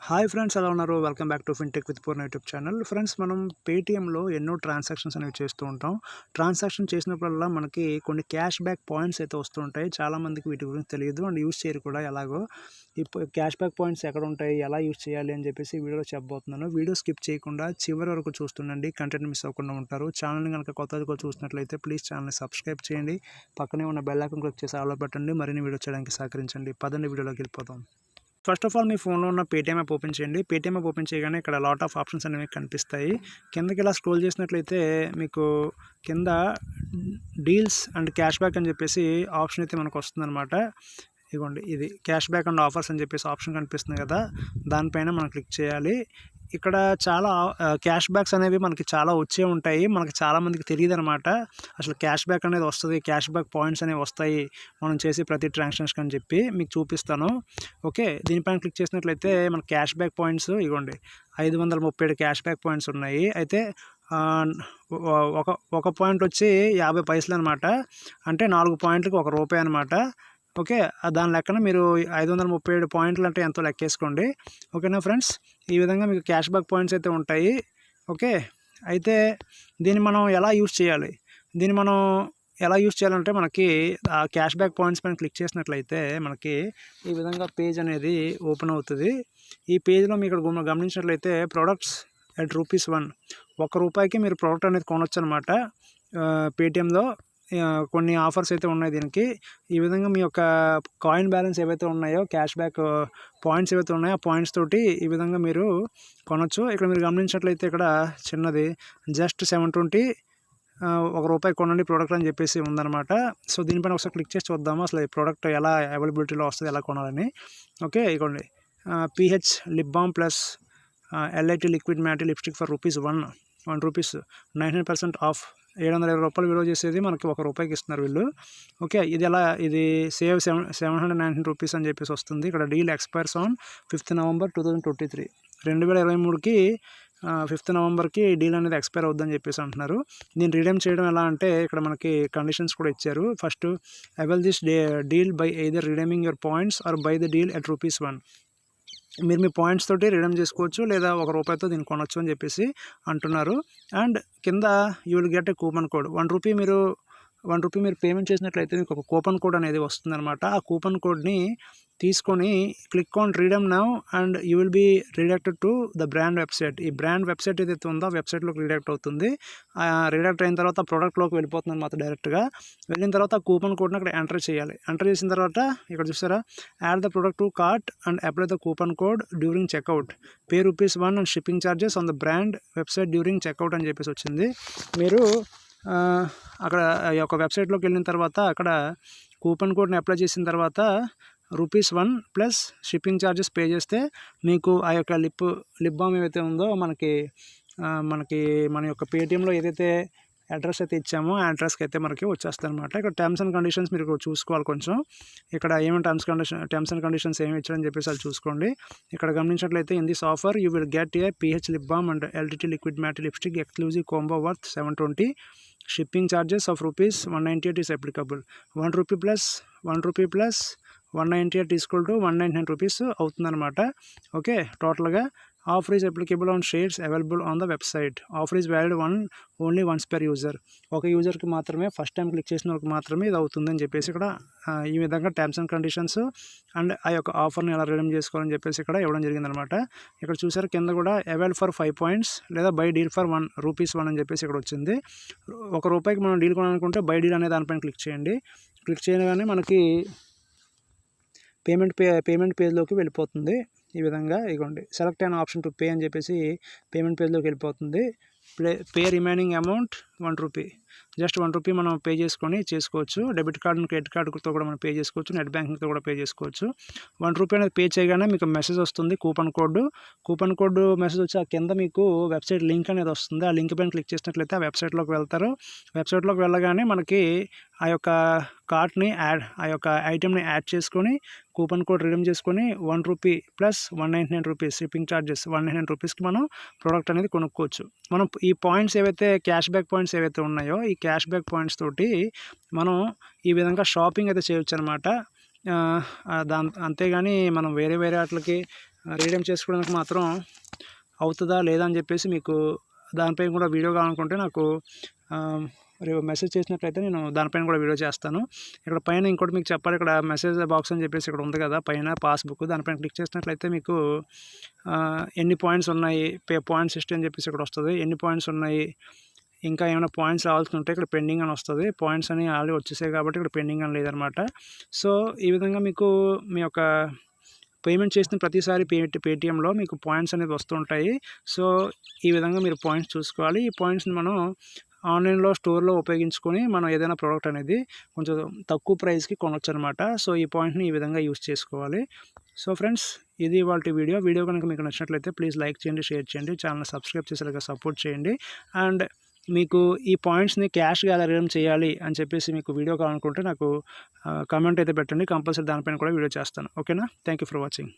Hi friends, ఎలా ఉన్నారు? Welcome back to fintech with Purna YouTube channel. Friends, మనం పేటీఎంలో ఎన్నో ట్రాన్సాక్షన్స్ అనేవి చేస్తూ ఉంటాం. ట్రాన్సాక్షన్ చేసినప్పుడల్లా మనకి కొన్ని క్యాష్ బ్యాక్ పాయింట్స్ అయితే వస్తూ ఉంటాయి. చాలామందికి వీటి గురించి తెలియదు అండ్ యూజ్ చేయరు కూడా ఎలాగో. ఇప్పుడు క్యాష్ బ్యాక్ పాయింట్స్ ఎక్కడ ఉంటాయి, ఎలా యూజ్ చేయాలి అని చెప్పేసి వీడియోలో చెప్పబోతున్నాను. వీడియో స్కిప్ చేయకుండా చివరి వరకు చూస్తుండండి, కంటెంట్ మిస్ అవ్వకుండా ఉంటారు. ఛానల్ని కనుక కొత్తగా చూసినట్లయితే ప్లీజ్ ఛానల్ని సబ్స్క్రైబ్ చేయండి. పక్కనే ఉన్న బెల్ ఐకాన్ క్లిక్ చేసి ఆల్లో పెట్టండి. మరిన్ని వీడియో చేయడానికి సహకరించండి. పదండి వీడియోలోకి వెళ్ళిపోతాం. ఫస్ట్ ఆఫ్ ఆల్ మీ ఫోన్లో ఉన్న పేటీఎం యాప్ ఓపెన్ చేయండి. పేటీఎం యాప్ ఓపెన్ చేయగానే ఇక్కడ లాట్ ఆఫ్ ఆప్షన్స్ అనేవి కనిపిస్తాయి. కిందకి ఇలా స్క్రోల్ చేసినట్లయితే మీకు కింద డీల్స్ అండ్ క్యాష్ బ్యాక్ అని చెప్పేసి ఆప్షన్ అయితే మనకు వస్తుందన్నమాట. ఇదిగోండి, ఇది క్యాష్ బ్యాక్ అండ్ ఆఫర్స్ అని చెప్పేసి ఆప్షన్ కనిపిస్తుంది కదా, దానిపైన మనం క్లిక్ చేయాలి. ఇక్కడ చాలా క్యాష్ బ్యాక్స్ అనేవి మనకి చాలా వచ్చే ఉంటాయి. మనకి చాలామందికి తెలియదు అనమాట అసలు క్యాష్ బ్యాక్ అనేది వస్తుంది, క్యాష్ బ్యాక్ పాయింట్స్ అనేవి వస్తాయి మనం చేసే ప్రతి ట్రాన్సాక్షన్స్కి అని చెప్పి మీకు చూపిస్తాను. ఓకే, దీనిపైన క్లిక్ చేసినట్లయితే మన క్యాష్ బ్యాక్ పాయింట్స్ ఇవ్వండి 537 క్యాష్ బ్యాక్ పాయింట్స్ ఉన్నాయి. అయితే ఒక ఒక పాయింట్ వచ్చి 50 పైసలు అనమాట. అంటే 4 పాయింట్లకి ₹1 అనమాట. ఓకే, దాని లెక్కన మీరు 537 పాయింట్లు అంటే ఎంతో లెక్కేసుకోండి. ఓకేనా ఫ్రెండ్స్, ఈ విధంగా మీకు క్యాష్ బ్యాక్ పాయింట్స్ అయితే ఉంటాయి. ఓకే, అయితే దీన్ని మనం ఎలా యూజ్ చేయాలి? ఎలా యూజ్ చేయాలంటే మనకి ఆ క్యాష్ బ్యాక్ పాయింట్స్ పైన క్లిక్ చేసినట్లయితే మనకి ఈ విధంగా పేజ్ అనేది ఓపెన్ అవుతుంది. ఈ పేజ్లో మీకు ఇక్కడ గమనించినట్లయితే ప్రొడక్ట్స్ అట్ ₹1 ₹1కి మీరు ప్రోడక్ట్ అనేది కొనవచ్చు అనమాట. పేటిఎంలో కొన్ని ఆఫర్స్ అయితే ఉన్నాయి దీనికి. ఈ విధంగా మీ యొక్క కాయిన్ బ్యాలెన్స్ ఏవైతే ఉన్నాయో, క్యాష్ బ్యాక్ పాయింట్స్ ఏవైతే ఉన్నాయో ఆ పాయింట్స్ తోటి ఈ విధంగా మీరు కొనవచ్చు. ఇక్కడ మీరు గమనించినట్లయితే ఇక్కడ చిన్నది జస్ట్ 720 ₹1 కొనండి ప్రోడక్ట్ అని చెప్పేసి ఉందన్నమాట. సో దీనిపైన ఒకసారి క్లిక్ చేసి చూద్దాము అసలు ఈ ప్రోడక్ట్ ఎలా అవైలబిలిటీలో వస్తుంది, ఎలా కొనాలని. ఓకే, ఇదిగోండి, PH lip balm plus LIT liquid mat lipstick for ₹1 99% of. ₹720 విలువ చేసేది మనకి ₹1కి ఇస్తున్నారు వీళ్ళు. ఓకే, ఇది సేవ్ ₹719 అని చెప్పేసి వస్తుంది. ఇక్కడ deal expires on 5th November 2023 2023కి 5th Novemberకి డీల్ అనేది ఎక్స్పైర్ అవుద్దని చెప్పేసి అంటున్నారు. దీన్ని రిడీమ్ చేయడం ఎలా అంటే ఇక్కడ మనకి కండిషన్స్ కూడా ఇచ్చారు. First, avail this deal by either redeeming your points or by the deal at ₹1. మీరు మీ పాయింట్స్ తోటి రిడీమ్ చేసుకోవచ్చు లేదా ₹1తో దీన్ని కొనవచ్చు అని చెప్పేసి అంటున్నారు. అండ్ కింద you will get a coupon code ₹1. మీరు ₹1 మీరు పేమెంట్ చేసినట్లయితే మీకు ఒక కూపన్ కోడ్ అనేది వస్తుందన్నమాట. ఆ కూపన్ కోడ్ని తీసుకొని click on redeem now and you will be redirected to the brand website. ఈ బ్రాండ్ వెబ్సైట్ ఏదైతే ఉందో వెబ్సైట్లోకి రిడక్ట్ అవుతుంది. రిడక్ట్ అయిన తర్వాత ప్రోడక్ట్లోకి వెళ్ళిపోతుంది అనమాట డైరెక్ట్గా. వెళ్ళిన తర్వాత ఆ కూపన్ కోడ్ని అక్కడ ఎంటర్ చేయాలి. ఎంటర్ చేసిన తర్వాత ఇక్కడ చూసారా, add the product to cart and apply the coupon code during checkout. Pay ₹1 and shipping charges on the brand website during checkout అని చెప్పేసి వచ్చింది. మీరు అక్కడ ఈ యొక్క వెబ్సైట్లోకి వెళ్ళిన తర్వాత అక్కడ కూపన్ కోడ్ని అప్లై చేసిన తర్వాత ₹1 ప్లస్ షిప్పింగ్ ఛార్జెస్ పే చేస్తే మీకు ఆ యొక్క లిప్ బామ్ ఏదైతే ఉందో మనకి మన యొక్క పేటిఎంలో ఏదైతే అడ్రస్ అయితే ఇచ్చామో ఆ అడ్రస్కి అయితే మనకి వచ్చేస్తుంది అనమాట. ఇక్కడ టర్మ్స్ అండ్ కండిషన్స్ మీరు చూసుకోవాలి కొంచెం. ఇక్కడ ఏమేమి టర్మ్స్ అండ్ కండిషన్స్ ఏమి ఇచ్చారని చెప్పేసి అది చూసుకోండి. ఇక్కడ గమనించినట్లయితే in this offer you will get a PH lip balm and LTT liquid mat lipstick exclusive combo worth $720. Shipping charges of ₹198 is applicable. ₹1 plus $198 = $199 అవుతుందన్నమాట. ఓకే, టోటల్గా offer is applicable on shares available on the website. Offer is valid only once per user. ఒక యూజర్కి మాత్రమే, first time click చేసిన వాళ్ళకి మాత్రమే ఇది అవుతుందని చెప్పేసి ఇక్కడ ఈ విధంగా టర్మ్స్ అండ్ కండిషన్స్ అండ్ ఆ యొక్క ఆఫర్ని ఎలా రిడీమ్ చేసుకోవాలని చెప్పేసి ఇక్కడ ఇవ్వడం జరిగిందనమాట. ఇక్కడ చూసారు కింద కూడా అవైల్ ఫర్ 5 పాయింట్స్ లేదా బై డీల్ ఫర్ ₹1 అని చెప్పేసి ఇక్కడ వచ్చింది. ₹1కి మనం డీల్ కొనాలనుకుంటే బై డీల్ అనే దానిపైన క్లిక్ చేయండి. క్లిక్ చేయగానే మనకి పేమెంట్ పేజ్లోకి వెళ్ళిపోతుంది. ఈ విధంగా ఇగోండి, సెలెక్ట్ అయిన ఆప్షన్ టు పే అని చెప్పేసి పేమెంట్ పేజ్లోకి వెళ్ళిపోతుంది. Pay remaining amount ₹1. జస్ట్ ₹1 మనం పే చేసుకోవచ్చు. డెబిట్ కార్డు, క్రెడిట్ కార్డుతో కూడా మనం పే చేసుకోవచ్చు, నెట్ బ్యాంకింగ్తో కూడా పే చేసుకోవచ్చు. ₹1 అనేది పే చేయగానే మీకు మెసేజ్ వస్తుంది, కూపన్ కోడ్ మెసేజ్ వచ్చి ఆ కింద మీకు వెబ్సైట్ లింక్ అనేది వస్తుంది. ఆ లింక్ పైన క్లిక్ చేసినట్లయితే ఆ వెబ్సైట్లోకి వెళ్తారు. వెబ్సైట్లోకి వెళ్ళగానే మనకి ఆ యొక్క కార్ట్ని ఆ యొక్క ఐటెంని యాడ్ చేసుకొని కూపన్ కోడ్ రిడీమ్ చేసుకొని ₹1 ప్లస్ $199 షిప్పింగ్ ఛార్జెస్ $199కి మనం ప్రోడక్ట్ అనేది కొనుక్కోవచ్చు. మనం ఈ పాయింట్స్ ఏవైతే క్యాష్ బ్యాక్ పాయింట్స్ ఏవైతే ఉన్నాయో ఈ క్యాష్ బ్యాక్ పాయింట్స్ తోటి మనం ఈ విధంగా షాపింగ్ అయితే చేయొచ్చు అనమాట. అంతేగాని మనం వేరే వాటికి రీడీమ్ చేసుకోవడానికి మాత్రం అవుతుందా లేదా అని చెప్పేసి మీకు దానిపైన కూడా వీడియో కావాలనుకుంటే నాకు మెసేజ్ చేసినట్లయితే నేను దానిపైన కూడా వీడియో చేస్తాను. ఇక్కడ పైన ఇంకోటి మీకు చెప్పాలి, ఇక్కడ మెసేజ్ బాక్స్ అని చెప్పేసి ఇక్కడ ఉంది కదా పైన పాస్బుక్, దానిపైన క్లిక్ చేసినట్లయితే మీకు ఎన్ని పాయింట్స్ ఉన్నాయి, పాయింట్స్ హిస్టరీ అని చెప్పేసి ఇక్కడ వస్తుంది. ఎన్ని పాయింట్స్ ఉన్నాయి, ఇంకా ఏమైనా పాయింట్స్ రావాల్సి ఉంటే ఇక్కడ పెండింగ్ అని వస్తుంది. పాయింట్స్ అని ఆల్రెడీ వచ్చేసాయి కాబట్టి ఇక్కడ పెండింగ్ అని లేదనమాట. సో ఈ విధంగా మీకు మీ యొక్క పేమెంట్ చేసిన ప్రతిసారి పేటీఎంలో మీకు పాయింట్స్ అనేది వస్తుంటాయి. సో ఈ విధంగా మీరు పాయింట్స్ చూసుకోవాలి. ఈ పాయింట్స్ని మనం ఆన్లైన్లో స్టోర్లో ఉపయోగించుకొని మనం ఏదైనా ప్రోడక్ట్ అనేది కొంచెం తక్కువ ప్రైస్కి కొనవచ్చు అనమాట. సో ఈ పాయింట్ని ఈ విధంగా యూస్ చేసుకోవాలి. సో ఫ్రెండ్స్, ఇది ఇవాల్టి వీడియో కనుక మీకు నచ్చినట్లయితే ప్లీజ్ లైక్ చేయండి, షేర్ చేయండి, ఛానల్ సబ్స్క్రైబ్ చేసేలాగా సపోర్ట్ చేయండి. అండ్ మీకు ఈ పాయింట్స్ని క్యాష్గా రిడీమ్ చేయాలి అని చెప్పేసి మీకు వీడియో కావాలనుకుంటే నాకు కామెంట్ అయితే పెట్టండి, కంపల్సరీ దానిపైన కూడా వీడియో చేస్తాను. ఓకేనా? Thank you for watching.